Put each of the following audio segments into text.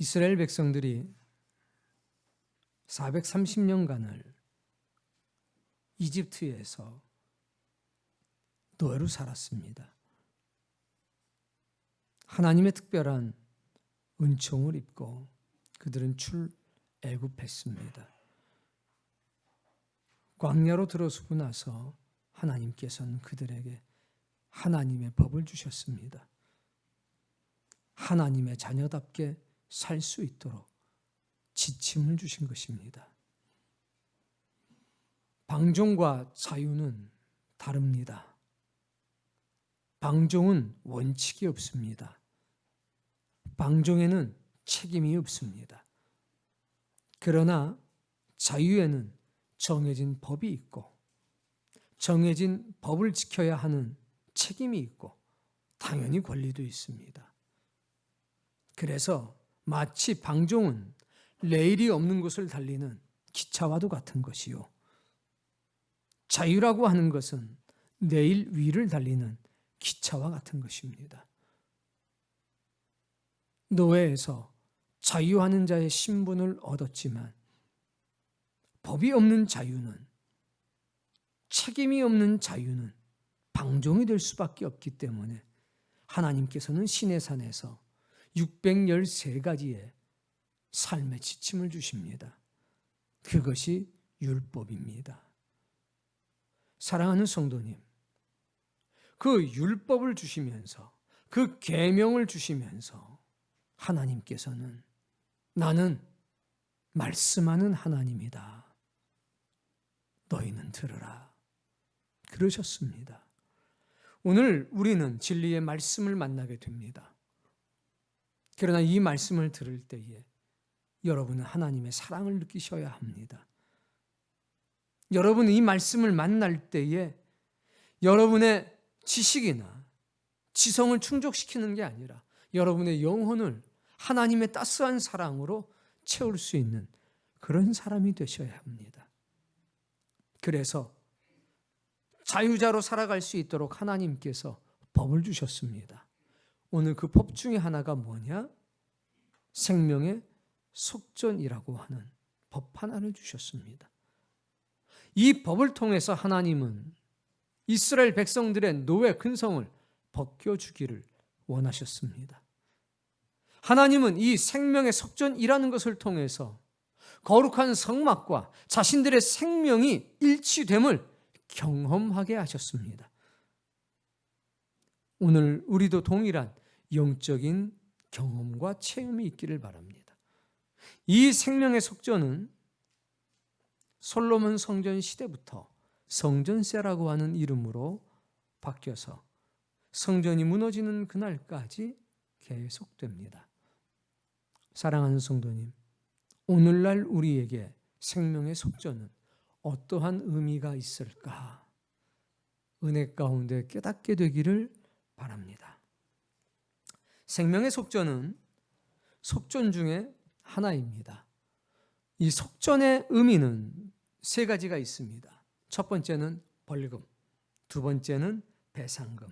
이스라엘 백성들이 430년간을 이집트에서 노예로 살았습니다. 하나님의 특별한 은총을 입고 그들은 출애굽했습니다. 광야로 들어서고 나서 하나님께서는 그들에게 하나님의 법을 주셨습니다. 하나님의 자녀답게 살 수 있도록 지침을 주신 것입니다. 방종과 자유는 다릅니다. 방종은 원칙이 없습니다. 방종에는 책임이 없습니다. 그러나 자유에는 정해진 법이 있고 정해진 법을 지켜야 하는 책임이 있고 당연히 권리도 있습니다. 그래서 마치 방종은 레일이 없는 곳을 달리는 기차와도 같은 것이요, 자유라고 하는 것은 레일 위를 달리는 기차와 같은 것입니다. 노예에서 자유하는 자의 신분을 얻었지만 법이 없는 자유는, 책임이 없는 자유는 방종이 될 수밖에 없기 때문에 하나님께서는 시내산에서 613가지의 삶의 지침을 주십니다. 그것이 율법입니다. 사랑하는 성도님, 그 율법을 주시면서 그 계명을 주시면서 하나님께서는 나는 말씀하는 하나님이다, 너희는 들으라, 그러셨습니다. 오늘 우리는 진리의 말씀을 만나게 됩니다. 그러나 이 말씀을 들을 때에 여러분은 하나님의 사랑을 느끼셔야 합니다. 여러분은 이 말씀을 만날 때에 여러분의 지식이나 지성을 충족시키는 게 아니라 여러분의 영혼을 하나님의 따스한 사랑으로 채울 수 있는 그런 사람이 되셔야 합니다. 그래서 자유자로 살아갈 수 있도록 하나님께서 법을 주셨습니다. 오늘 그 법 중에 하나가 뭐냐? 생명의 속전이라고 하는 법 하나를 주셨습니다. 이 법을 통해서 하나님은 이스라엘 백성들의 노예 근성을 벗겨주기를 원하셨습니다. 하나님은 이 생명의 속전이라는 것을 통해서 거룩한 성막과 자신들의 생명이 일치됨을 경험하게 하셨습니다. 오늘 우리도 동일한 영적인 경험과 체험이 있기를 바랍니다. 이 생명의 속전은 솔로몬 성전 시대부터 성전세라고 하는 이름으로 바뀌어서 성전이 무너지는 그날까지 계속됩니다. 사랑하는 성도님, 오늘날 우리에게 생명의 속전은 어떠한 의미가 있을까? 은혜 가운데 깨닫게 되기를 바랍니다. 생명의 속전은 속전 중에 하나입니다. 이 속전의 의미는 세 가지가 있습니다. 첫 번째는 벌금, 두 번째는 배상금,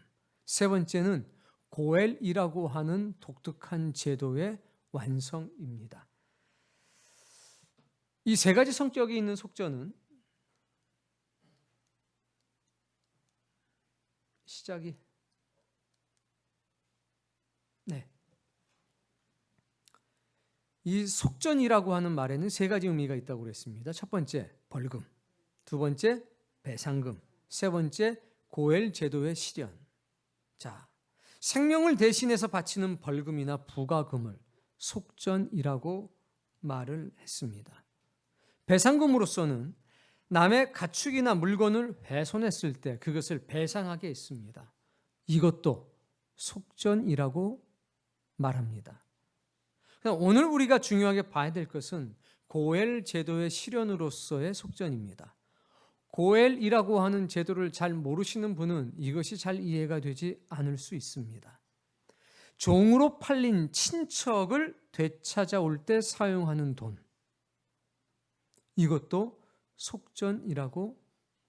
세 번째는 고엘이라고 하는 독특한 제도의 완성입니다. 이 세 가지 성격이 있는 속전은 이 속전이라고 하는 말에는 세 가지 의미가 있다고 그랬습니다. 첫 번째 벌금, 두 번째 배상금, 세 번째 고엘 제도의 실현. 자, 생명을 대신해서 바치는 벌금이나 부가금을 속전이라고 말을 했습니다. 배상금으로서는 남의 가축이나 물건을 훼손했을 때 그것을 배상하게 했습니다. 이것도 속전이라고 말합니다. 오늘 우리가 중요하게 봐야 될 것은 고엘 제도의 실현으로서의 속전입니다. 고엘이라고 하는 제도를 잘 모르시는 분은 이것이 잘 이해가 되지 않을 수 있습니다. 종으로 팔린 친척을 되찾아올 때 사용하는 돈, 이것도 속전이라고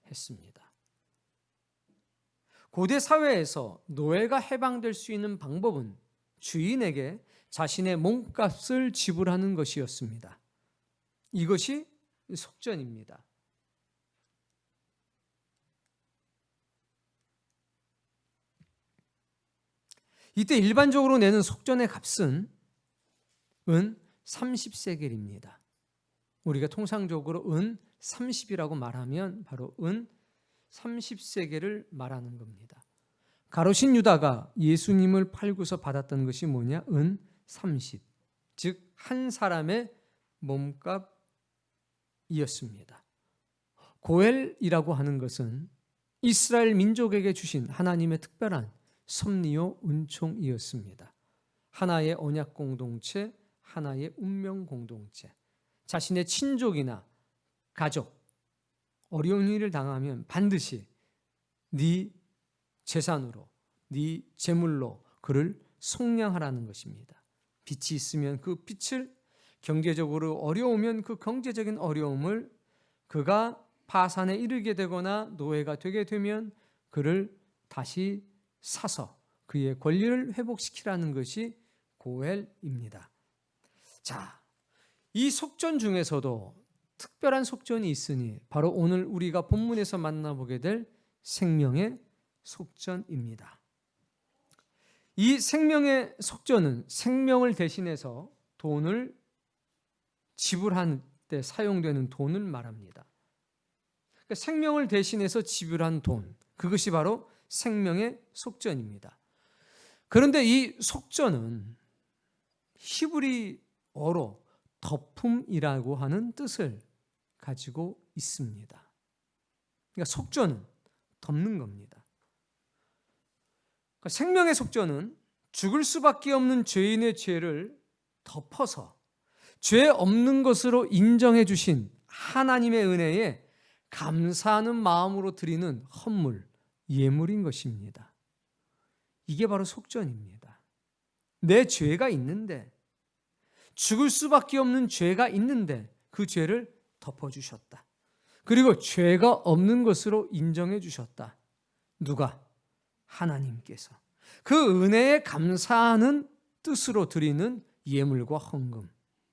했습니다. 고대 사회에서 노예가 해방될 수 있는 방법은 주인에게 자신의 몸값을 지불하는 것이었습니다. 이것이 속전입니다. 이때 일반적으로 내는 속전의 값은 은 30세겔입니다. 우리가 통상적으로 은 30이라고 말하면 바로 은 30세겔을 말하는 겁니다. 가로신 유다가 예수님을 팔고서 받았던 것이 뭐냐? 은 30, 즉 한 사람의 몸값이었습니다. 고엘이라고 하는 것은 이스라엘 민족에게 주신 하나님의 특별한 섭리요 은총이었습니다. 하나의 언약 공동체, 하나의 운명 공동체. 자신의 친족이나 가족, 어려운 일을 당하면 반드시 네 재산으로, 네 재물로 그를 속량하라는 것입니다. 빚이 있으면 그 빚을, 경제적으로 어려우면 그 경제적인 어려움을, 그가 파산에 이르게 되거나 노예가 되게 되면 그를 다시 사서 그의 권리를 회복시키라는 것이 고엘입니다. 자, 이 속전 중에서도 특별한 속전이 있으니 바로 오늘 우리가 본문에서 만나보게 될 생명의 속전입니다. 이 생명의 속전은 생명을 대신해서 돈을 지불한 때 사용되는 돈을 말합니다. 그러니까 생명을 대신해서 지불한 돈, 그것이 바로 생명의 속전입니다. 그런데 이 속전은 히브리어로 덮음이라고 하는 뜻을 가지고 있습니다. 그러니까 속전은 덮는 겁니다. 그러니까 생명의 속전은 죽을 수밖에 없는 죄인의 죄를 덮어서 죄 없는 것으로 인정해 주신 하나님의 은혜에 감사하는 마음으로 드리는 헌물, 예물인 것입니다. 이게 바로 속전입니다. 내 죄가 있는데, 죽을 수밖에 없는 죄가 있는데 그 죄를 덮어주셨다. 그리고 죄가 없는 것으로 인정해 주셨다. 누가? 하나님께서. 그 은혜에 감사하는 뜻으로 드리는 예물과 헌금.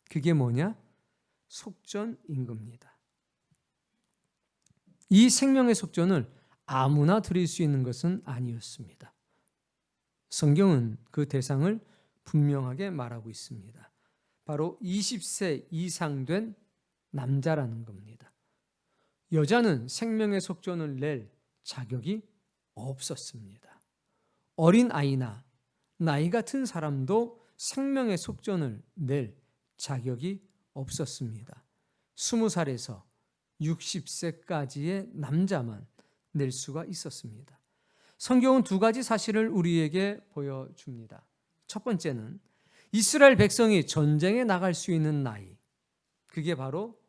그게 뭐냐? 속전인 겁니다. 이 생명의 속전을 아무나 드릴 수 있는 것은 아니었습니다. 성경은 그 대상을 분명하게 말하고 있습니다. 바로 20세 이상 된 남자라는 겁니다. 여자는 생명의 속전을 낼 자격이 없었습니다. 어린 아이나 나이 같은 사람도 생명의 속전을 낼 자격이 없었습니다. 20살에서 60세까지의 남자만 낼 수가 있었습니다. 성경은 두 가지 사실을 우리에게 보여줍니다. 첫 번째는 이스라엘 백성이 전쟁에 나갈 수 있는 나이, 그게 바로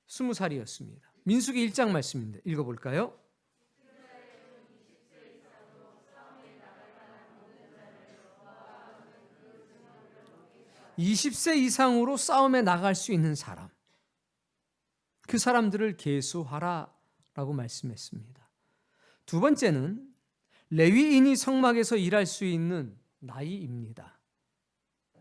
20살이었습니다. 민수기 1장 말씀인데 읽어볼까요? 20세 이상으로 싸움에 나갈 수 있는 사람, 그 사람들을 계수하라라고 말씀했습니다. 두 번째는 레위인이 성막에서 일할 수 있는 나이입니다.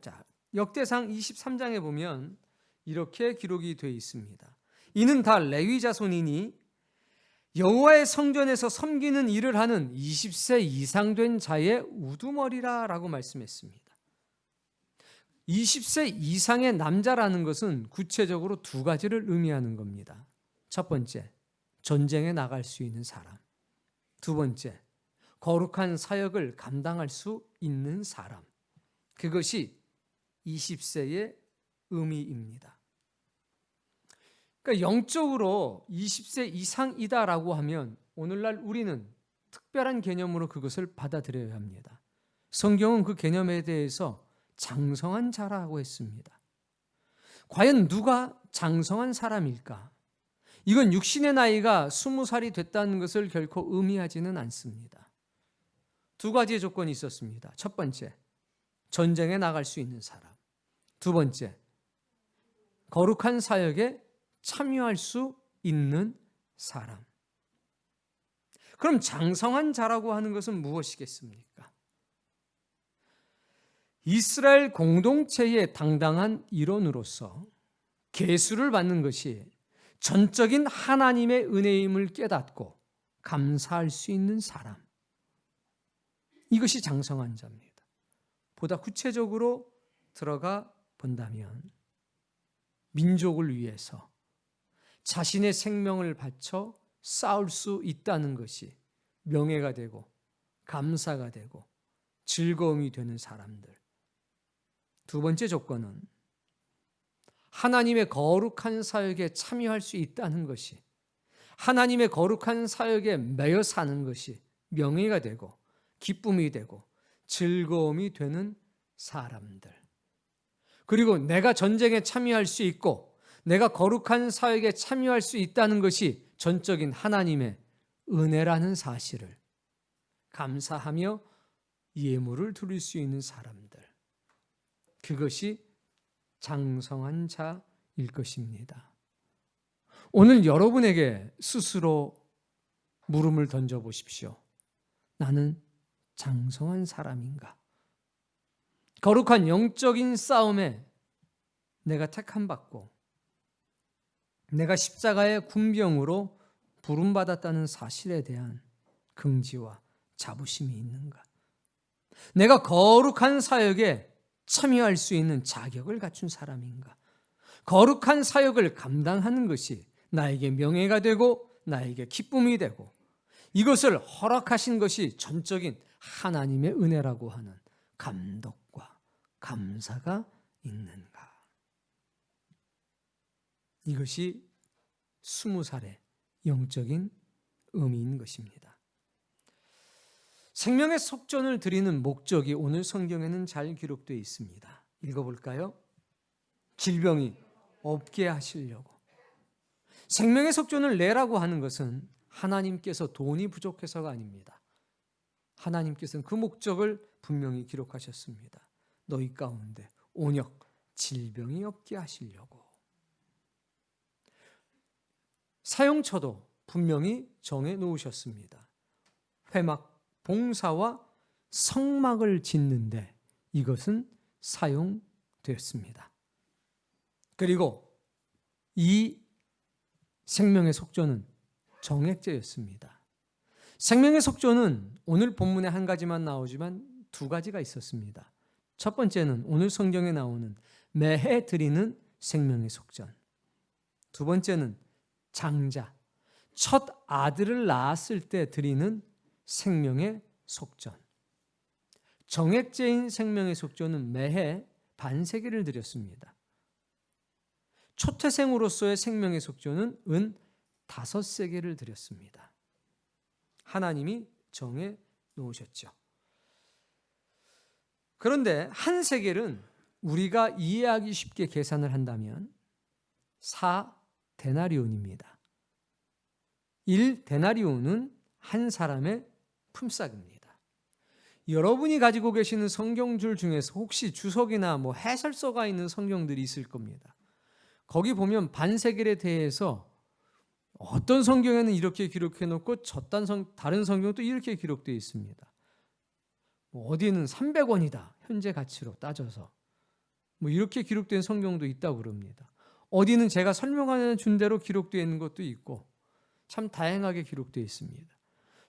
자, 역대상 23장에 보면 이렇게 기록이 되어 있습니다. 이는 다 레위 자손이니 여호와의 성전에서 섬기는 일을 하는 20세 이상 된 자의 우두머리라라고 말씀했습니다. 20세 이상의 남자라는 것은 구체적으로 두 가지를 의미하는 겁니다. 첫 번째, 전쟁에 나갈 수 있는 사람. 두 번째, 거룩한 사역을 감당할 수 있는 사람. 그것이 20세의 의미입니다. 그러니까 영적으로 20세 이상이다라고 하면 오늘날 우리는 특별한 개념으로 그것을 받아들여야 합니다. 성경은 그 개념에 대해서 장성한 자라고 했습니다. 과연 누가 장성한 사람일까? 이건 육신의 나이가 20살이 됐다는 것을 결코 의미하지는 않습니다. 두 가지의 조건이 있었습니다. 첫 번째, 전쟁에 나갈 수 있는 사람. 두 번째, 거룩한 사역에 참여할 수 있는 사람. 그럼 장성한 자라고 하는 것은 무엇이겠습니까? 이스라엘 공동체의 당당한 일원으로서 계수를 받는 것이 전적인 하나님의 은혜임을 깨닫고 감사할 수 있는 사람. 이것이 장성한 자입니다. 보다 구체적으로 들어가 본다면 민족을 위해서 자신의 생명을 바쳐 싸울 수 있다는 것이 명예가 되고 감사가 되고 즐거움이 되는 사람들. 두 번째 조건은 하나님의 거룩한 사역에 참여할 수 있다는 것이, 하나님의 거룩한 사역에 매여 사는 것이 명예가 되고 기쁨이 되고 즐거움이 되는 사람들. 그리고 내가 전쟁에 참여할 수 있고 내가 거룩한 사역에 참여할 수 있다는 것이 전적인 하나님의 은혜라는 사실을 감사하며 예물을 드릴 수 있는 사람들. 그것이 장성한 자일 것입니다. 오늘 여러분에게 스스로 물음을 던져보십시오. 나는 장성한 사람인가? 거룩한 영적인 싸움에 내가 택함받고 내가 십자가의 군병으로 부름받았다는 사실에 대한 긍지와 자부심이 있는가? 내가 거룩한 사역에 참여할 수 있는 자격을 갖춘 사람인가? 거룩한 사역을 감당하는 것이 나에게 명예가 되고 나에게 기쁨이 되고 이것을 허락하신 것이 전적인 하나님의 은혜라고 하는 감독과 감사가 있는가? 이것이 20살의 영적인 의미인 것입니다. 생명의 속전을 드리는 목적이 오늘 성경에는 잘 기록되어 있습니다. 읽어볼까요? 질병이 없게 하시려고. 생명의 속전을 내라고 하는 것은 하나님께서 돈이 부족해서가 아닙니다. 하나님께서는 그 목적을 분명히 기록하셨습니다. 너희 가운데 온역, 질병이 없게 하시려고. 사용처도 분명히 정해 놓으셨습니다. 회막, 봉사와 성막을 짓는데 이것은 사용되었습니다. 그리고 이 생명의 속전은 정액제였습니다. 생명의 속전은 오늘 본문에 한 가지만 나오지만 두 가지가 있었습니다. 첫 번째는 오늘 성경에 나오는 매해 드리는 생명의 속전. 두 번째는 장자, 첫 아들을 낳았을 때 드리는 생명의 속전. 정액제인 생명의 속전은 매해 반세기를 드렸습니다. 초태생으로서의 생명의 속전은 은 5세기를 드렸습니다. 하나님이 정해 놓으셨죠. 그런데 한 세겔은 우리가 이해하기 쉽게 계산을 한다면 4데나리온입니다. 1데나리온은 한 사람의 품삯입니다. 여러분이 가지고 계시는 성경줄 중에서 혹시 주석이나 해설서가 있는 성경들이 있을 겁니다. 거기 보면 반세겔에 대해서 어떤 성경에는 이렇게 기록해 놓고 다른 성경도 이렇게 기록되어 있습니다. 어디는 300원이다. 현재 가치로 따져서. 이렇게 기록된 성경도 있다고 그럽니다. 어디는 제가 설명하는 준 대로 기록되어 있는 것도 있고 참 다양하게 기록되어 있습니다.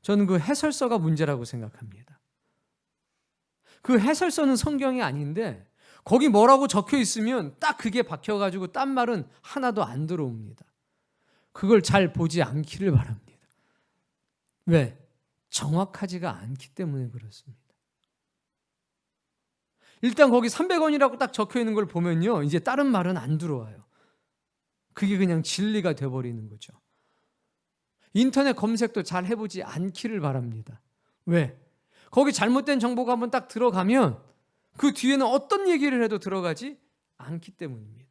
저는 그 해설서가 문제라고 생각합니다. 그 해설서는 성경이 아닌데 거기 뭐라고 적혀 있으면 딱 그게 박혀가지고 딴 말은 하나도 안 들어옵니다. 그걸 잘 보지 않기를 바랍니다. 왜? 정확하지가 않기 때문에 그렇습니다. 일단 거기 300원이라고 딱 적혀 있는 걸 보면요, 이제 다른 말은 안 들어와요. 그게 그냥 진리가 돼버리는 거죠. 인터넷 검색도 잘 해보지 않기를 바랍니다. 왜? 거기 잘못된 정보가 한번 딱 들어가면 그 뒤에는 어떤 얘기를 해도 들어가지 않기 때문입니다.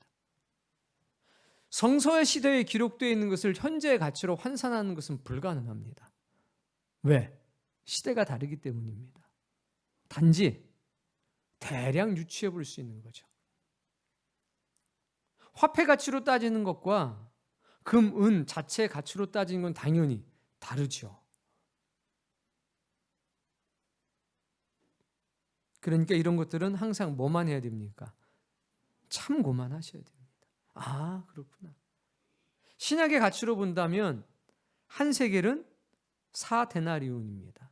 성서의 시대에 기록되어 있는 것을 현재의 가치로 환산하는 것은 불가능합니다. 왜? 시대가 다르기 때문입니다. 단지 대략 유추해 볼 수 있는 거죠. 화폐 가치로 따지는 것과 금, 은 자체의 가치로 따지는 건 당연히 다르죠. 그러니까 이런 것들은 항상 뭐만 해야 됩니까? 참고만 하셔야 됩니다. 아, 그렇구나. 신약의 가치로 본다면 한 세겔은 4데나리온입니다.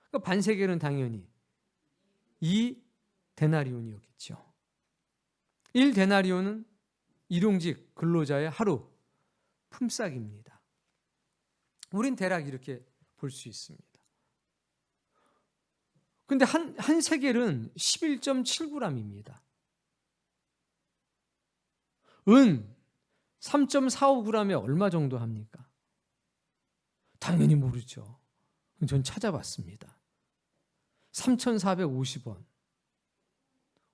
그러니까 반 세겔은 당연히 2데나리온이었겠죠. 1데나리온은 일용직 근로자의 하루 품삯입니다. 우린 대략 이렇게 볼 수 있습니다. 근데 한 세겔은 11.7g입니다. 은 3.45g에 얼마 정도 합니까? 당연히 모르죠. 전 찾아봤습니다. 3,450원.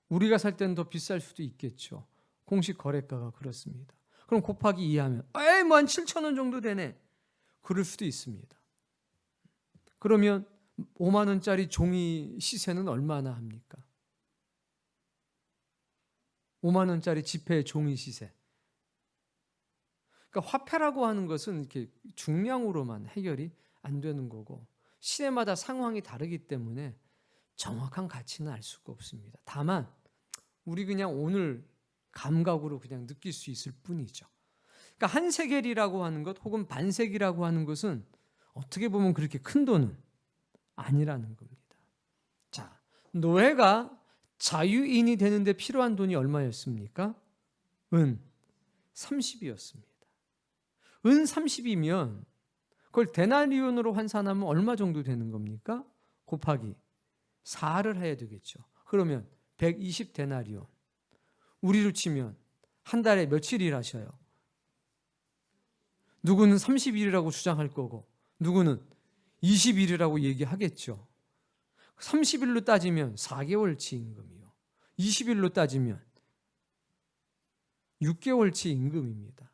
우리가 살 때는 더 비쌀 수도 있겠죠. 공식 거래가가 그렇습니다. 그럼 곱하기 2하면 뭐 한 7,000원 정도 되네. 그럴 수도 있습니다. 그러면 5만 원짜리 종이 시세는 얼마나 합니까? 5만 원짜리 지폐 종이 시세. 그러니까 화폐라고 하는 것은 이렇게 중량으로만 해결이 안 되는 거고 시대마다 상황이 다르기 때문에 정확한 가치는 알 수가 없습니다. 다만 우리 그냥 오늘 감각으로 그냥 느낄 수 있을 뿐이죠. 그러니까 한 세겔이라고 하는 것 혹은 반세기라고 하는 것은 어떻게 보면 그렇게 큰 돈은 아니라는 겁니다. 자, 노예가 자유인이 되는데 필요한 돈이 얼마였습니까? 은 30이었습니다. 은 30이면 그걸 데나리온으로 환산하면 얼마 정도 되는 겁니까? 곱하기 4를 해야 되겠죠. 그러면 120데나리온. 우리로 치면 한 달에 며칠 일하셔요? 누구는 30일이라고 주장할 거고 누구는 20일이라고 얘기하겠죠. 30일로 따지면 4개월치 임금이요. 20일로 따지면 6개월치 임금입니다.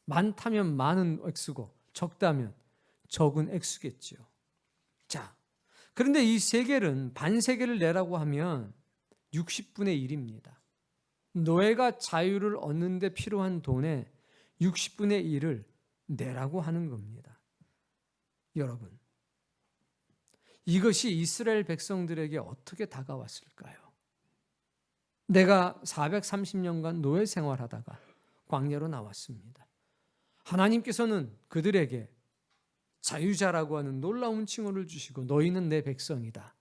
많다면 많은 액수고 적다면 적은 액수겠죠. 자, 그런데 이 세겔은 반세겔을 내라고 하면 60분의 1입니다. 노예가 자유를 얻는 데 필요한 돈의 60분의 1을 내라고 하는 겁니다. 여러분, 이것이 이스라엘 백성들에게 어떻게 다가왔을까요? 내가 430년간 노예 생활하다가 광야로 나왔습니다. 하나님께서는 그들에게 자유자라고 하는 놀라운 칭호를 주시고 너희는 내 백성이다.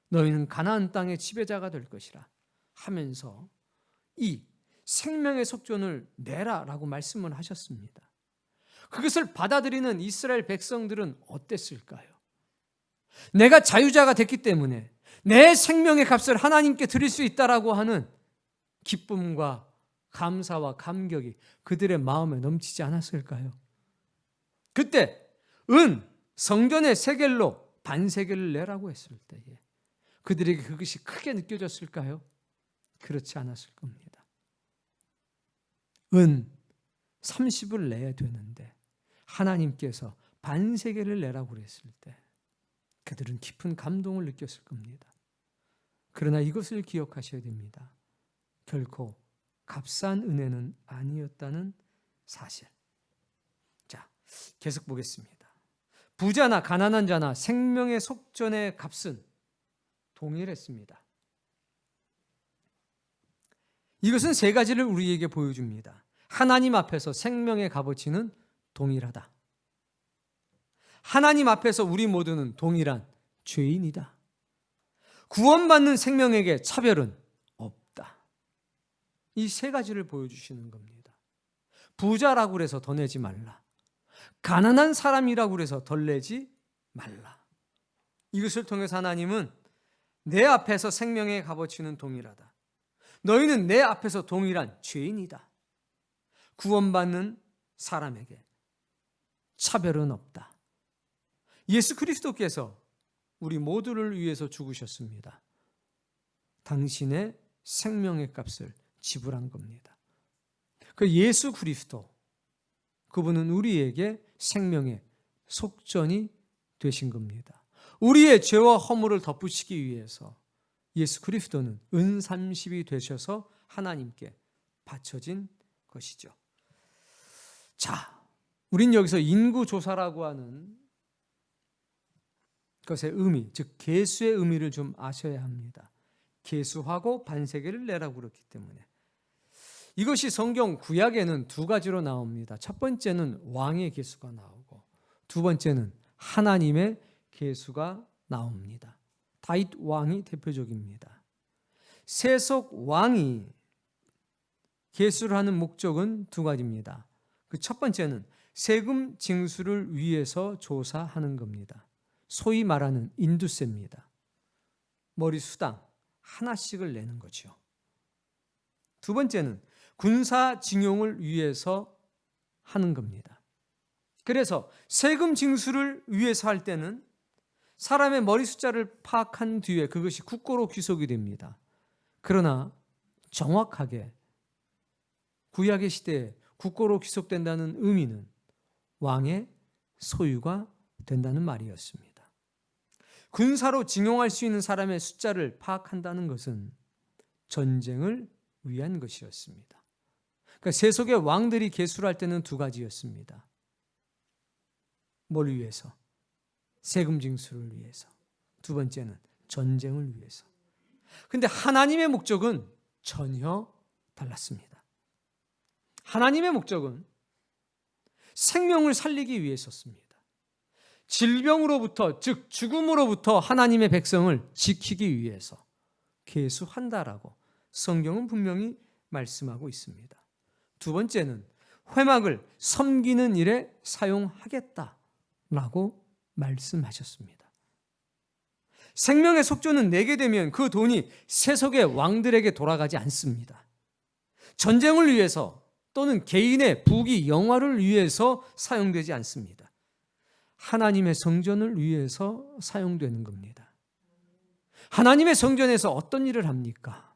너희는 가나안 땅의 지배자가 될 것이라 하면서 이 생명의 속전을 내라라고 말씀을 하셨습니다. 그것을 받아들이는 이스라엘 백성들은 어땠을까요? 내가 자유자가 됐기 때문에 내 생명의 값을 하나님께 드릴 수 있다라고 하는 기쁨과 감사와 감격이 그들의 마음에 넘치지 않았을까요? 그때 성전의 세겔로 반세겔을 내라고 했을 때에 그들에게 그것이 크게 느껴졌을까요? 그렇지 않았을 겁니다. 30을 내야 되는데 하나님께서 반세겔을 내라고 그랬을 때 그들은 깊은 감동을 느꼈을 겁니다. 그러나 이것을 기억하셔야 됩니다. 결코 값싼 은혜는 아니었다는 사실. 자, 계속 보겠습니다. 부자나 가난한 자나 생명의 속전의 값은 동일했습니다. 이것은 세 가지를 우리에게 보여줍니다. 하나님 앞에서 생명의 값어치는 동일하다. 하나님 앞에서 우리 모두는 동일한 죄인이다. 구원받는 생명에게 차별은 없다. 이 세 가지를 보여주시는 겁니다. 부자라고 해서 더 내지 말라. 가난한 사람이라고 해서 덜 내지 말라. 이것을 통해서 하나님은 내 앞에서 생명의 값어치는 동일하다. 너희는 내 앞에서 동일한 죄인이다. 구원받는 사람에게 차별은 없다. 예수 그리스도께서 우리 모두를 위해서 죽으셨습니다. 당신의 생명의 값을 지불한 겁니다. 그 예수 그리스도, 그분은 우리에게 생명의 속전이 되신 겁니다. 우리의 죄와 허물을 덮으시기 위해서 예수 그리스도는 은 30이 되셔서 하나님께 바쳐진 것이죠. 자, 우린 여기서 인구조사라고 하는 것의 의미, 즉 계수의 의미를 좀 아셔야 합니다. 계수하고 반세계를 내라고 그렇기 때문에 이것이 성경 구약에는 두 가지로 나옵니다. 첫 번째는 왕의 계수가 나오고 두 번째는 하나님의 계수가 나옵니다. 다윗 왕이 대표적입니다. 세속 왕이 계수를 하는 목적은 두 가지입니다. 그 첫 번째는 세금 징수를 위해서 조사하는 겁니다. 소위 말하는 인두세입니다. 머리 수당 하나씩을 내는 거죠. 두 번째는 군사징용을 위해서 하는 겁니다. 그래서 세금 징수를 위해서 할 때는 사람의 머리 숫자를 파악한 뒤에 그것이 국고로 귀속이 됩니다. 그러나 정확하게 구약의 시대에 국고로 귀속된다는 의미는 왕의 소유가 된다는 말이었습니다. 군사로 징용할 수 있는 사람의 숫자를 파악한다는 것은 전쟁을 위한 것이었습니다. 그러니까 세속의 왕들이 계수를 할 때는 두 가지였습니다. 뭘 위해서? 세금 징수를 위해서. 두 번째는 전쟁을 위해서. 그런데 하나님의 목적은 전혀 달랐습니다. 하나님의 목적은 생명을 살리기 위해서였습니다. 질병으로부터, 즉 죽음으로부터 하나님의 백성을 지키기 위해서 계수한다라고 성경은 분명히 말씀하고 있습니다. 두 번째는 회막을 섬기는 일에 사용하겠다라고 말씀하셨습니다. 생명의 속죄는 내게 되면 그 돈이 세속의 왕들에게 돌아가지 않습니다. 전쟁을 위해서 또는 개인의 부귀 영화를 위해서 사용되지 않습니다. 하나님의 성전을 위해서 사용되는 겁니다. 하나님의 성전에서 어떤 일을 합니까?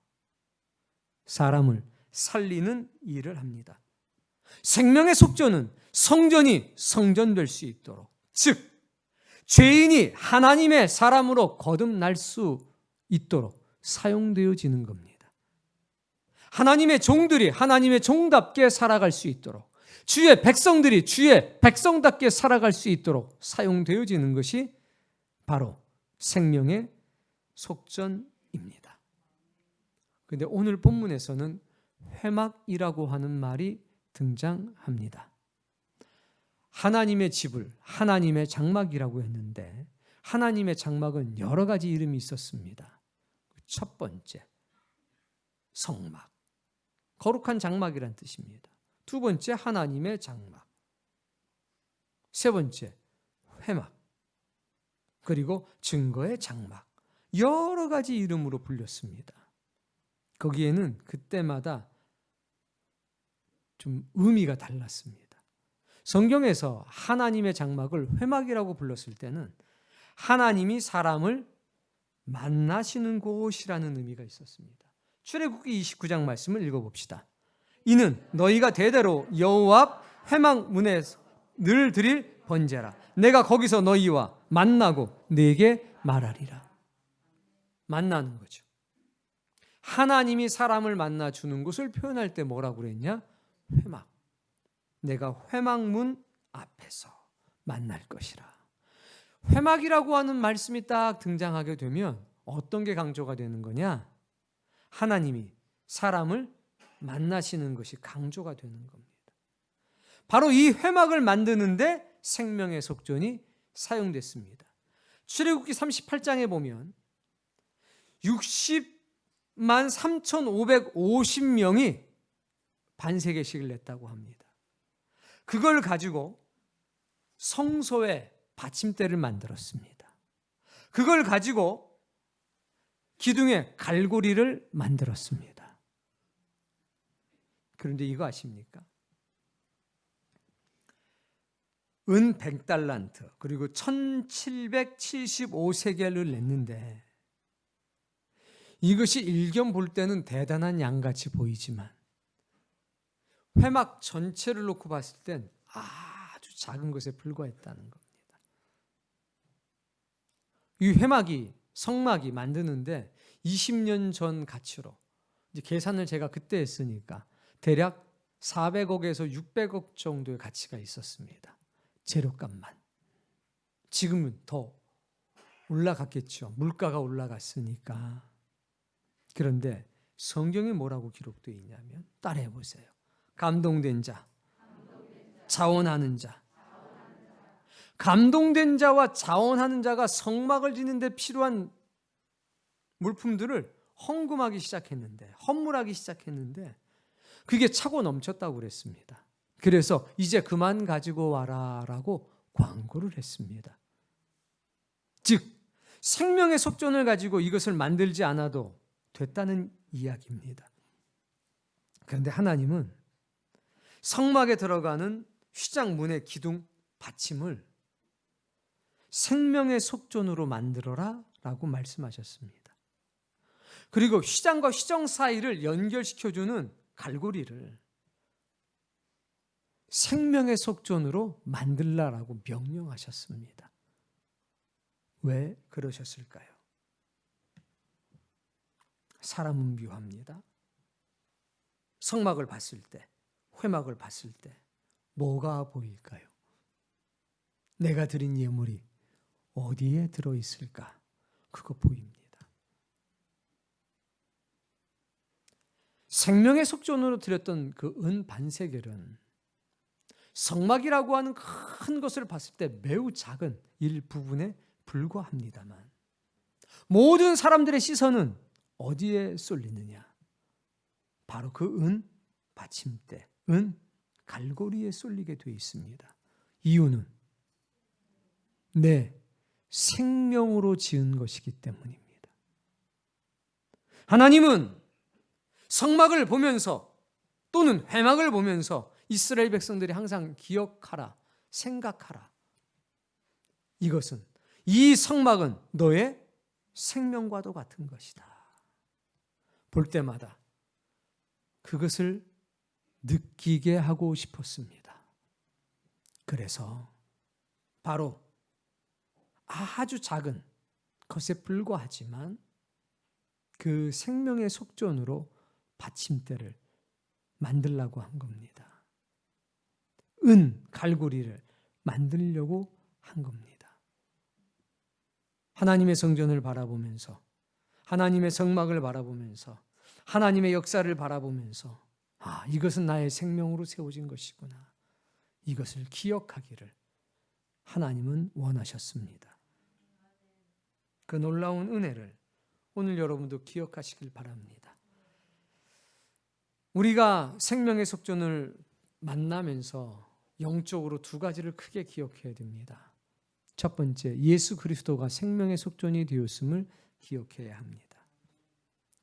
사람을 살리는 일을 합니다. 생명의 속죄는 성전이 성전될 수 있도록, 즉 죄인이 하나님의 사람으로 거듭날 수 있도록 사용되어지는 겁니다. 하나님의 종들이 하나님의 종답게 살아갈 수 있도록, 주의 백성들이 주의 백성답게 살아갈 수 있도록 사용되어지는 것이 바로 생명의 속전입니다. 그런데 오늘 본문에서는 회막이라고 하는 말이 등장합니다. 하나님의 집을 하나님의 장막이라고 했는데 하나님의 장막은 여러 가지 이름이 있었습니다. 첫 번째, 성막, 거룩한 장막이란 뜻입니다. 두 번째, 하나님의 장막. 세 번째, 회막. 그리고 증거의 장막. 여러 가지 이름으로 불렸습니다. 거기에는 그때마다 좀 의미가 달랐습니다. 성경에서 하나님의 장막을 회막이라고 불렀을 때는 하나님이 사람을 만나시는 곳이라는 의미가 있었습니다. 출애굽기 29장 말씀을 읽어봅시다. 이는 너희가 대대로 여호와 앞 회막 문에 늘 드릴 번제라. 내가 거기서 너희와 만나고 네게 말하리라. 만나는 거죠. 하나님이 사람을 만나주는 곳을 표현할 때 뭐라고 그랬냐? 회막. 내가 회막문 앞에서 만날 것이라. 회막이라고 하는 말씀이 딱 등장하게 되면 어떤 게 강조가 되는 거냐? 하나님이 사람을 만나시는 것이 강조가 되는 겁니다. 바로 이 회막을 만드는데 생명의 속전이 사용됐습니다. 출애굽기 38장에 보면 60만 3,550명이 반세계씩을 냈다고 합니다. 그걸 가지고 성소에 받침대를 만들었습니다. 그걸 가지고 기둥에 갈고리를 만들었습니다. 그런데 이거 아십니까? 은 100달란트 그리고 1775세겔을 냈는데 이것이 일견 볼 때는 대단한 양같이 보이지만 회막 전체를 놓고 봤을 땐 아주 작은 것에 불과했다는 겁니다. 이 회막이 성막이 만드는데 20년 전 가치로 이제 계산을 제가 그때 했으니까 대략 400억에서 600억 정도의 가치가 있었습니다. 재료값만. 지금은 더 올라갔겠죠. 물가가 올라갔으니까. 그런데 성경에 뭐라고 기록되어 있냐면 따라해 보세요. 감동된 자, 자원하는 자. 감동된 자와 자원하는 자가 성막을 짓는 데 필요한 물품들을 헌금하기 시작했는데, 헌물하기 시작했는데 그게 차고 넘쳤다고 그랬습니다. 그래서 이제 그만 가지고 와라라고 광고를 했습니다. 즉 생명의 속전을 가지고 이것을 만들지 않아도 됐다는 이야기입니다. 그런데 하나님은 성막에 들어가는 휘장 문의 기둥 받침을 생명의 속전으로 만들어라 라고 말씀하셨습니다. 그리고 휘장과 휘장 사이를 연결시켜주는 갈고리를 생명의 속전으로 만들라라고 명령하셨습니다. 왜 그러셨을까요? 사람은 묘합니다. 성막을 봤을 때, 회막을 봤을 때 뭐가 보일까요? 내가 드린 예물이 어디에 들어있을까? 그거 보입니다. 생명의 속전으로 드렸던 그 은 반세겔은 성막이라고 하는 큰 것을 봤을 때 매우 작은 일부분에 불과합니다만 모든 사람들의 시선은 어디에 쏠리느냐? 바로 그 은 받침대, 은 갈고리에 쏠리게 되어 있습니다. 이유는 내 생명으로 지은 것이기 때문입니다. 하나님은 성막을 보면서 또는 회막을 보면서 이스라엘 백성들이 항상 기억하라, 생각하라. 이것은 이 성막은 너의 생명과도 같은 것이다. 볼 때마다 그것을 느끼게 하고 싶었습니다. 그래서 바로 아주 작은 것에 불과하지만 그 생명의 속전으로 받침대를 만들려고 한 겁니다. 은 갈고리를 만들려고 한 겁니다. 하나님의 성전을 바라보면서, 하나님의 성막을 바라보면서, 하나님의 역사를 바라보면서 이것은 나의 생명으로 세워진 것이구나. 이것을 기억하기를 하나님은 원하셨습니다. 그 놀라운 은혜를 오늘 여러분도 기억하시길 바랍니다. 우리가 생명의 속전을 만나면서 영적으로 두 가지를 크게 기억해야 됩니다. 첫 번째, 예수 그리스도가 생명의 속전이 되었음을 기억해야 합니다.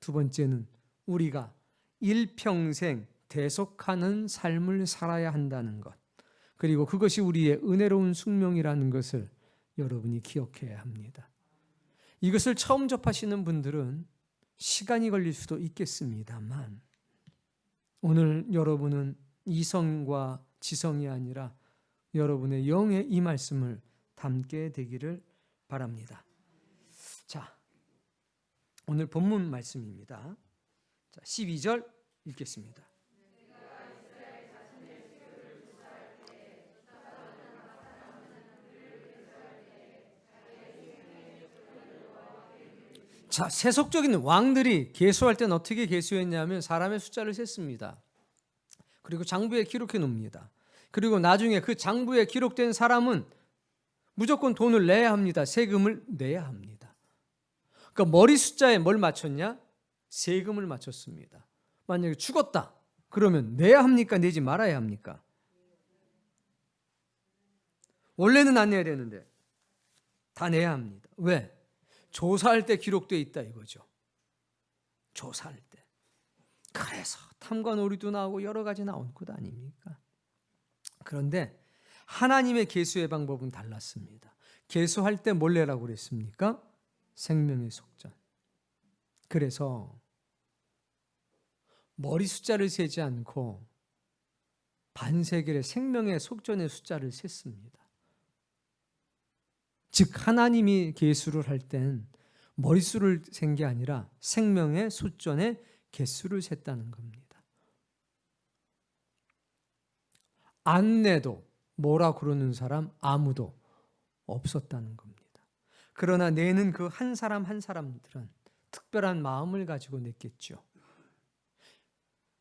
두 번째는 우리가 일평생 대속하는 삶을 살아야 한다는 것, 그리고 그것이 우리의 은혜로운 숙명이라는 것을 여러분이 기억해야 합니다. 이것을 처음 접하시는 분들은 시간이 걸릴 수도 있겠습니다만 오늘 여러분은 이성과 지성이 아니라 여러분의 영의 이 말씀을 담게 되기를 바랍니다. 자, 오늘 본문 말씀입니다. 자, 12절 읽겠습니다. 자, 세속적인 왕들이 계수할 때는 어떻게 계수했냐면 사람의 숫자를 셌습니다. 그리고 장부에 기록해 놓습니다. 그리고 나중에 그 장부에 기록된 사람은 무조건 돈을 내야 합니다. 세금을 내야 합니다. 그러니까 머리 숫자에 뭘 맞췄냐? 세금을 맞췄습니다. 만약에 죽었다 그러면 내야 합니까? 내지 말아야 합니까? 원래는 안 내야 되는데 다 내야 합니다. 왜? 조사할 때 기록되어 있다 이거죠. 조사할 때. 그래서 탐관오리도 나오고 여러 가지 나온 것 아닙니까? 그런데 하나님의 계수의 방법은 달랐습니다. 계수할 때 뭘 내라고 그랬습니까? 생명의 속전. 그래서 머리 숫자를 세지 않고 반세겔의 생명의 속전의 숫자를 셌습니다. 즉 하나님이 계수를 할 땐 머릿수를 센 게 아니라 생명의 속전의 개수를 셌다는 겁니다. 안 내도 뭐라 그러는 사람 아무도 없었다는 겁니다. 그러나 내는 그 한 사람 한 사람들은 특별한 마음을 가지고 냈겠죠.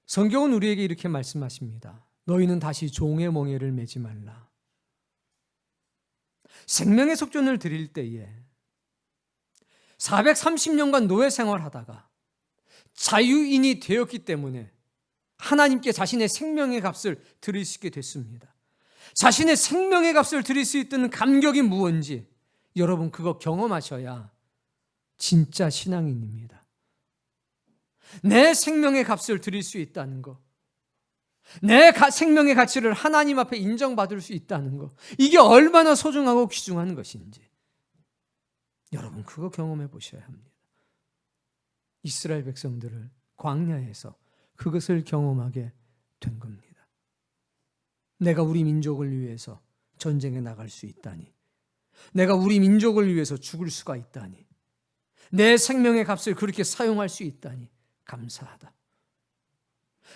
성경은 우리에게 이렇게 말씀하십니다. 너희는 다시 종의 멍에를 매지 말라. 생명의 속전을 드릴 때에 430년간 노예 생활하다가 자유인이 되었기 때문에 하나님께 자신의 생명의 값을 드릴 수 있게 됐습니다. 자신의 생명의 값을 드릴 수 있던 감격이 무엇인지 여러분 그거 경험하셔야 진짜 신앙인입니다. 내 생명의 값을 드릴 수 있다는 것, 내 생명의 가치를 하나님 앞에 인정받을 수 있다는 것, 이게 얼마나 소중하고 귀중한 것인지 여러분 그거 경험해 보셔야 합니다. 이스라엘 백성들을 광야에서 그것을 경험하게 된 겁니다. 내가 우리 민족을 위해서 전쟁에 나갈 수 있다니, 내가 우리 민족을 위해서 죽을 수가 있다니, 내 생명의 값을 그렇게 사용할 수 있다니 감사하다.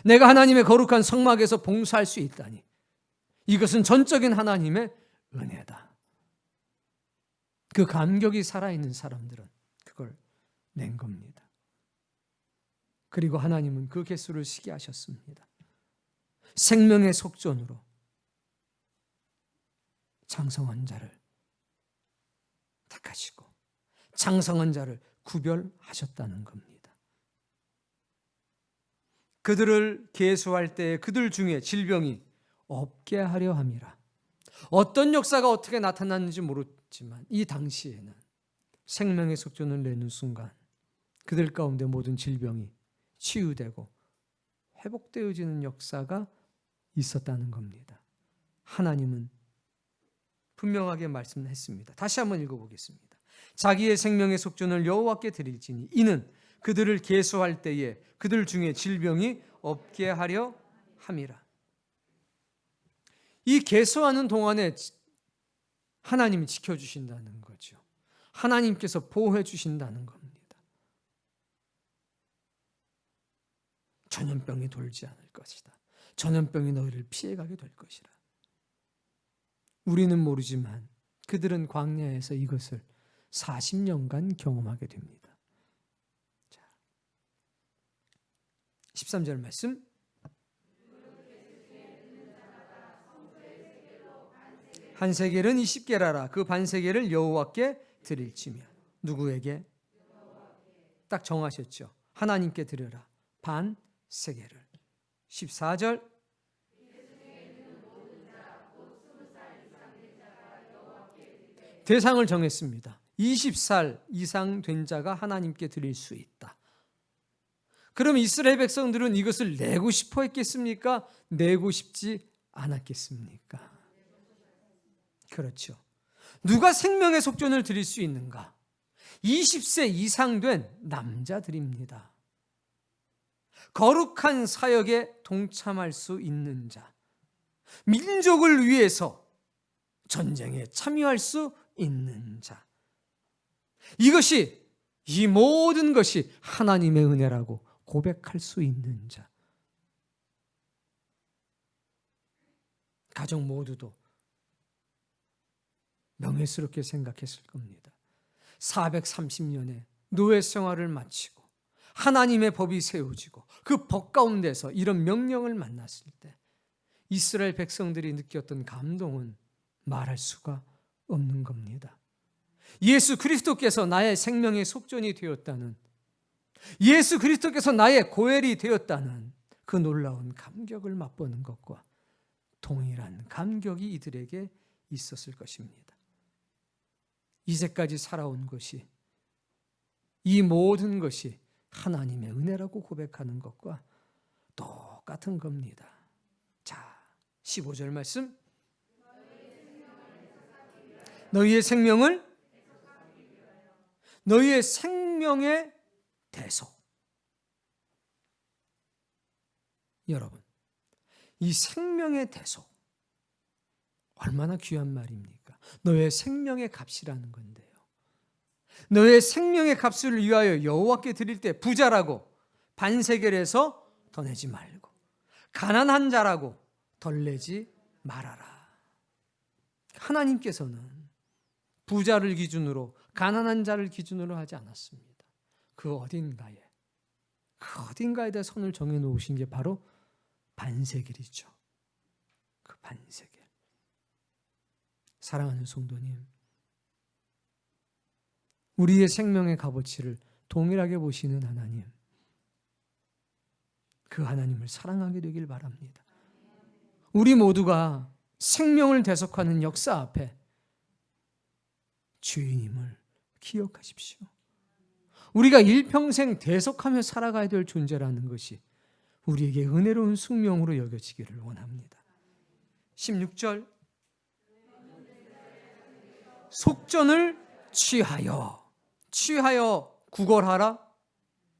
내가 하나님의 거룩한 성막에서 봉사할 수 있다니 이것은 전적인 하나님의 은혜다. 그 감격이 살아있는 사람들은 그걸 낸 겁니다. 그리고 하나님은 그 개수를 시게 하셨습니다. 생명의 속전으로 장성한 자를 택하시고 장성한 자를 구별하셨다는 겁니다. 그들을 계수할 때 그들 중에 질병이 없게 하려 함이라. 어떤 역사가 어떻게 나타났는지 모르지만 이 당시에는 생명의 속전을 내는 순간 그들 가운데 모든 질병이 치유되고 회복되어지는 역사가 있었다는 겁니다. 하나님은 분명하게 말씀했습니다. 다시 한번 읽어보겠습니다. 자기의 생명의 속전을 여호와께 드릴지니 이는 그들을 계수할 때에 그들 중에 질병이 없게 하려 함이라. 이 계수하는 동안에 하나님이 지켜주신다는 거죠. 하나님께서 보호해 주신다는 겁니다. 전염병이 돌지 않을 것이다. 전염병이 너희를 피해가게 될 것이라. 우리는 모르지만 그들은 광야에서 이것을 40년간 경험하게 됩니다. 자, 13절 말씀. 한 세겔은 20게라라. 그 반세겔을 여호와께 드릴지며. 누구에게? 딱 정하셨죠. 하나님께 드려라. 반세겔을. 14절. 대상을 정했습니다. 20살 이상 된 자가 하나님께 드릴 수 있다. 그럼 이스라엘 백성들은 이것을 내고 싶어 했겠습니까? 내고 싶지 않았겠습니까? 그렇죠. 누가 생명의 속전을 드릴 수 있는가? 20세 이상 된 남자들입니다. 거룩한 사역에 동참할 수 있는 자, 민족을 위해서 전쟁에 참여할 수 있는 자, 이것이 이 모든 것이 하나님의 은혜라고 고백할 수 있는 자. 가족 모두도 명예스럽게 생각했을 겁니다. 430년의 노예 생활을 마치고 하나님의 법이 세워지고 그 법 가운데서 이런 명령을 만났을 때 이스라엘 백성들이 느꼈던 감동은 말할 수가 없는 겁니다. 예수 그리스도께서 나의 생명의 속전이 되었다는, 예수 그리스도께서 나의 고엘이 되었다는 그 놀라운 감격을 맛보는 것과 동일한 감격이 이들에게 있었을 것입니다. 이제까지 살아온 것이, 이 모든 것이 하나님의 은혜라고 고백하는 것과 똑같은 겁니다. 자, 15절 말씀. 너희의 생명을, 너희의 생명의 대속. 여러분, 이 생명의 대속 얼마나 귀한 말입니까? 너의 생명의 값이라는 건데요. 너의 생명의 값을 위하여 여호와께 드릴 때 부자라고 반세겔에서 더 내지 말고 가난한 자라고 덜 내지 말아라. 하나님께서는 부자를 기준으로 가난한 자를 기준으로 하지 않았습니다. 그 어딘가에다 선을 정해놓으신 게 바로 반세길이죠. 그 반세길. 사랑하는 성도님, 우리의 생명의 값어치를 동일하게 보시는 하나님, 그 하나님을 사랑하게 되길 바랍니다. 우리 모두가 생명을 대속하는 역사 앞에 주인임을 기억하십시오. 우리가 일평생 대속하며 살아가야 될 존재라는 것이 우리에게 은혜로운 숙명으로 여겨지기를 원합니다. 16절, 속전을 취하여 구걸하라?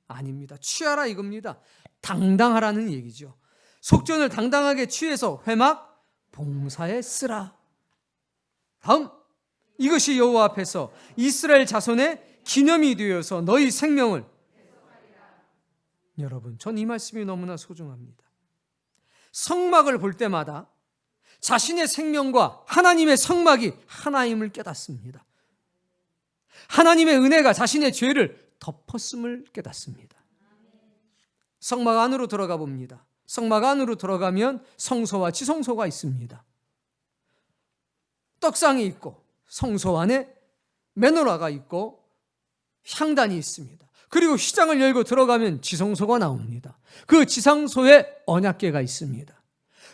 아닙니다. 취하라 이겁니다. 당당하라는 얘기죠. 속전을 당당하게 취해서 회막 봉사에 쓰라. 다음, 이것이 여호와 앞에서 이스라엘 자손의 기념이 되어서 너희 생명을. 여러분, 전 이 말씀이 너무나 소중합니다. 성막을 볼 때마다 자신의 생명과 하나님의 성막이 하나임을 깨닫습니다. 하나님의 은혜가 자신의 죄를 덮었음을 깨닫습니다. 성막 안으로 들어가 봅니다. 성막 안으로 들어가면 성소와 지성소가 있습니다. 떡상이 있고 성소 안에 메노라가 있고 향단이 있습니다. 그리고 휘장을 열고 들어가면 지성소가 나옵니다. 그 지성소에 언약궤가 있습니다.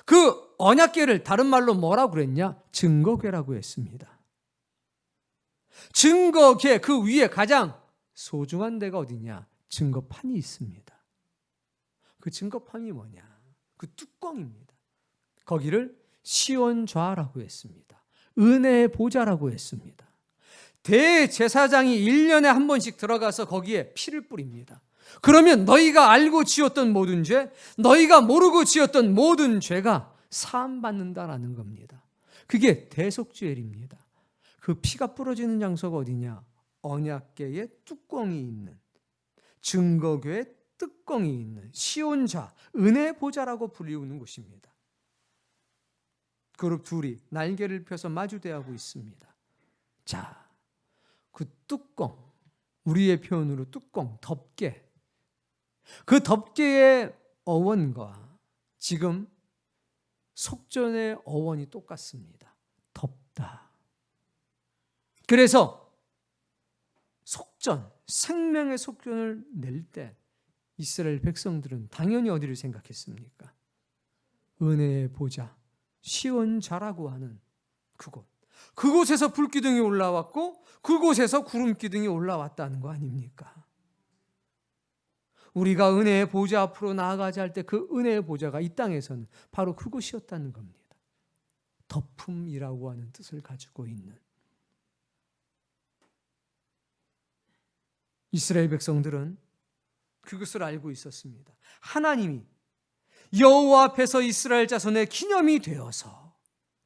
그 언약궤를 다른 말로 뭐라고 그랬냐? 증거궤라고 했습니다. 증거궤 그 위에 가장 소중한 데가 어디냐? 증거판이 있습니다. 그 증거판이 뭐냐? 그 뚜껑입니다. 거기를 시온좌라고 했습니다. 은혜의 보좌라고 했습니다. 대제사장이 1년에 한 번씩 들어가서 거기에 피를 뿌립니다. 그러면 너희가 알고 지었던 모든 죄, 너희가 모르고 지었던 모든 죄가 사함받는다라는 겁니다. 그게 대속죄일입니다. 그 피가 뿌려지는 장소가 어디냐? 언약궤에 뚜껑이 있는, 증거궤에 뚜껑이 있는 시온좌, 은혜의 보좌라고 불리우는 곳입니다. 그룹 둘이 날개를 펴서 마주대하고 있습니다. 자, 그 뚜껑, 우리의 표현으로 뚜껑, 덮개. 그 덮개의 어원과 지금 속전의 어원이 똑같습니다. 덮다. 그래서 속전, 생명의 속전을 낼 때 이스라엘 백성들은 당연히 어디를 생각했습니까? 은혜의 보좌, 시온좌라고 하는 그곳. 그곳에서 불기둥이 올라왔고 그곳에서 구름기둥이 올라왔다는 거 아닙니까? 우리가 은혜의 보좌 앞으로 나아가자 할 때 그 은혜의 보좌가 이 땅에서는 바로 그곳이었다는 겁니다. 덮음이라고 하는 뜻을 가지고 있는. 이스라엘 백성들은 그것을 알고 있었습니다. 하나님이 여호와 앞에서 이스라엘 자손의 기념이 되어서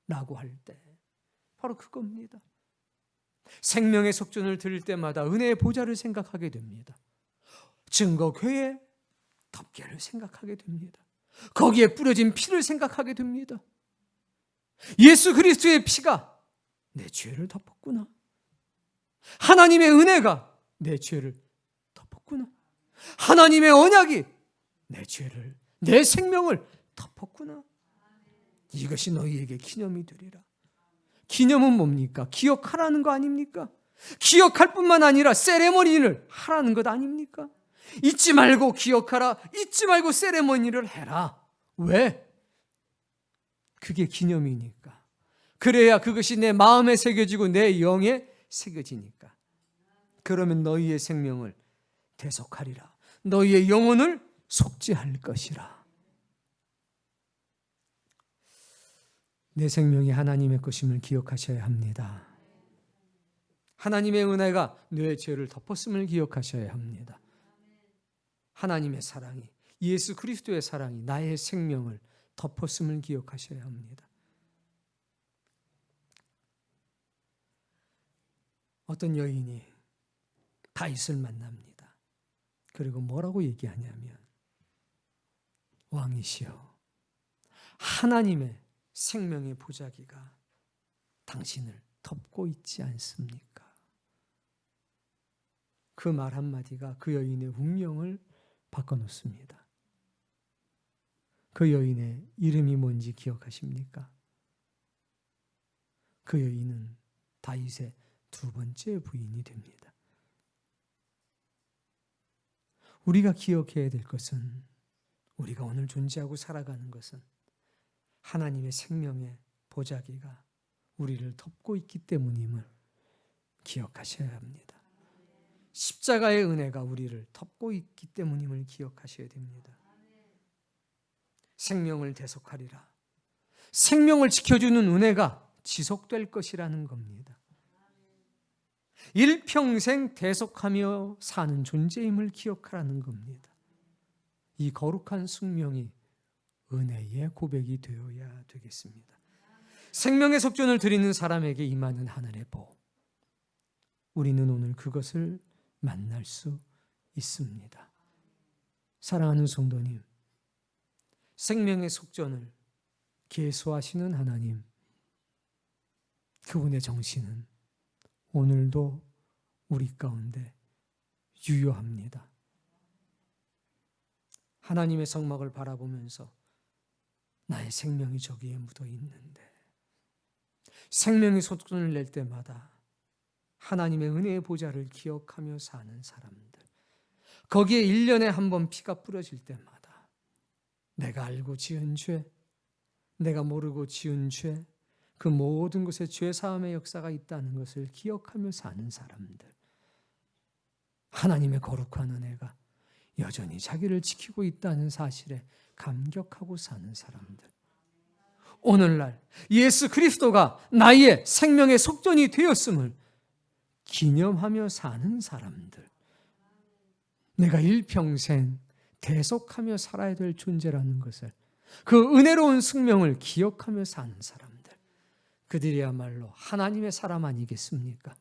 라고 할 때 바로 그겁니다. 생명의 속전을 들을 때마다 은혜의 보좌를 생각하게 됩니다. 증거궤의 덮개를 생각하게 됩니다. 거기에 뿌려진 피를 생각하게 됩니다. 예수 그리스도의 피가 내 죄를 덮었구나. 하나님의 은혜가 내 죄를 덮었구나. 하나님의 언약이 내 죄를, 내 생명을 덮었구나. 이것이 너희에게 기념이 되리라. 기념은 뭡니까? 기억하라는 거 아닙니까? 기억할 뿐만 아니라 세레머니를 하라는 것 아닙니까? 잊지 말고 기억하라. 잊지 말고 세레머니를 해라. 왜? 그게 기념이니까. 그래야 그것이 내 마음에 새겨지고 내 영에 새겨지니까. 그러면 너희의 생명을 대속하리라. 너희의 영혼을 속죄할 것이라. 내 생명이 하나님의 것임을 기억하셔야 합니다. 하나님의 은혜가 내 죄를 덮었음을 기억하셔야 합니다. 하나님의 사랑이, 예수 그리스도의 사랑이 나의 생명을 덮었음을 기억하셔야 합니다. 어떤 여인이 다윗을 만납니다. 그리고 뭐라고 얘기하냐면, 왕이시여, 하나님의 생명의 보자기가 당신을 덮고 있지 않습니까? 그 말 한마디가 그 여인의 운명을 바꿔놓습니다. 그 여인의 이름이 뭔지 기억하십니까? 그 여인은 다윗의 두 번째 부인이 됩니다. 우리가 기억해야 될 것은, 우리가 오늘 존재하고 살아가는 것은 하나님의 생명의 보자기가 우리를 덮고 있기 때문임을 기억하셔야 합니다. 십자가의 은혜가 우리를 덮고 있기 때문임을 기억하셔야 됩니다. 생명을 대속하리라. 생명을 지켜주는 은혜가 지속될 것이라는 겁니다. 일평생 대속하며 사는 존재임을 기억하라는 겁니다. 이 거룩한 숙명이 은혜의 고백이 되어야 되겠습니다. 생명의 속전을 드리는 사람에게 임하는 하늘의 복, 우리는 오늘 그것을 만날 수 있습니다. 사랑하는 성도님, 생명의 속전을 계수하시는 하나님, 그분의 정신은 오늘도 우리 가운데 유효합니다. 하나님의 성막을 바라보면서 나의 생명이 저기에 묻어 있는데, 생명의 속전을 낼 때마다 하나님의 은혜의 보좌를 기억하며 사는 사람들, 거기에 1년에 한 번 피가 뿌려질 때마다 내가 알고 지은 죄, 내가 모르고 지은 죄, 그 모든 것에 죄사함의 역사가 있다는 것을 기억하며 사는 사람들, 하나님의 거룩한 은혜가 여전히 자기를 지키고 있다는 사실에 감격하고 사는 사람들, 오늘날 예수 그리스도가 나의 생명의 속전이 되었음을 기념하며 사는 사람들, 내가 일평생 대속하며 살아야 될 존재라는 것을, 그 은혜로운 숙명을 기억하며 사는 사람들, 그들이야말로 하나님의 사람 아니겠습니까?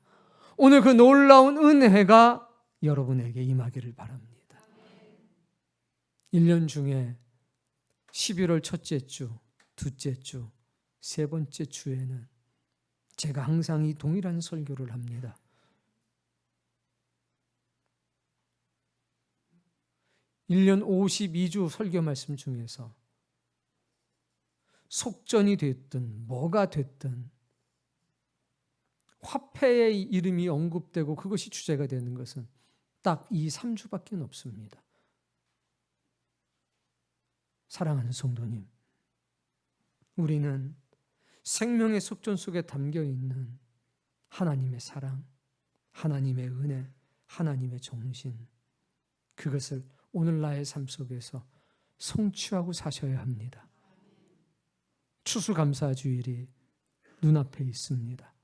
오늘 그 놀라운 은혜가 여러분에게 임하기를 바랍니다. 1년 중에 11월 첫째 주, 둘째 주, 세 번째 주에는 제가 항상 이 동일한 설교를 합니다. (1년) 52주 설교 말씀 중에서 속전이 됐든 뭐가 됐든 화폐의 이름이 언급되고 그것이 주제가 되는 것은 딱 이 3주밖에 없습니다. 사랑하는 성도님, 우리는 생명의 속전 속에 담겨 있는 하나님의 사랑, 하나님의 은혜, 하나님의 정신, 그것을 오늘 나의 삶 속에서 성취하고 사셔야 합니다. 추수감사주일이 눈앞에 있습니다.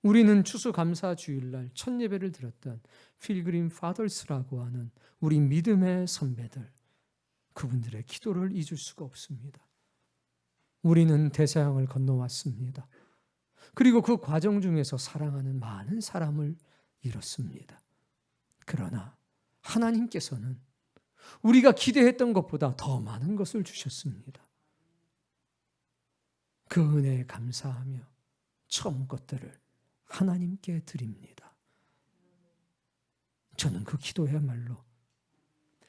우리는 추수감사주일날 첫 예배를 드렸던 필그림 파더스라고 하는 우리 믿음의 선배들, 그분들의 기도를 잊을 수가 없습니다. 우리는 대서양을 건너왔습니다. 그리고 그 과정 중에서 사랑하는 많은 사람을 잃었습니다. 그러나 하나님께서는 우리가 기대했던 것보다 더 많은 것을 주셨습니다. 그 은혜에 감사하며 처음 것들을 하나님께 드립니다. 저는 그 기도야말로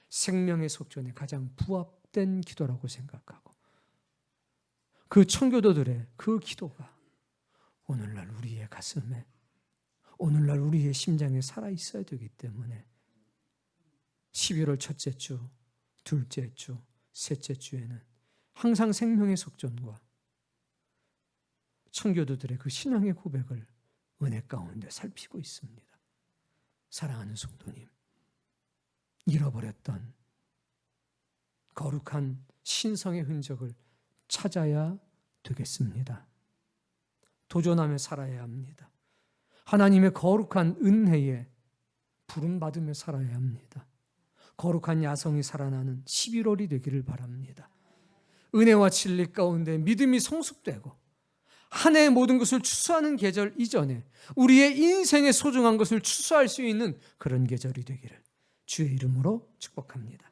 생명의 속전에 가장 부합된 기도라고 생각하고, 그 청교도들의 그 기도가 오늘날 우리의 가슴에, 오늘날 우리의 심장에 살아있어야 되기 때문에 11월 첫째 주, 둘째 주, 셋째 주에는 항상 생명의 속전과 청교도들의 그 신앙의 고백을 은혜 가운데 살피고 있습니다. 사랑하는 성도님, 잃어버렸던 거룩한 신성의 흔적을 찾아야 되겠습니다. 도전하며 살아야 합니다. 하나님의 거룩한 은혜에 부름받으며 살아야 합니다. 거룩한 야성이 살아나는 11월이 되기를 바랍니다. 은혜와 진리 가운데 믿음이 성숙되고 한 해의 모든 것을 추수하는 계절 이전에 우리의 인생의 소중한 것을 추수할 수 있는 그런 계절이 되기를 주의 이름으로 축복합니다.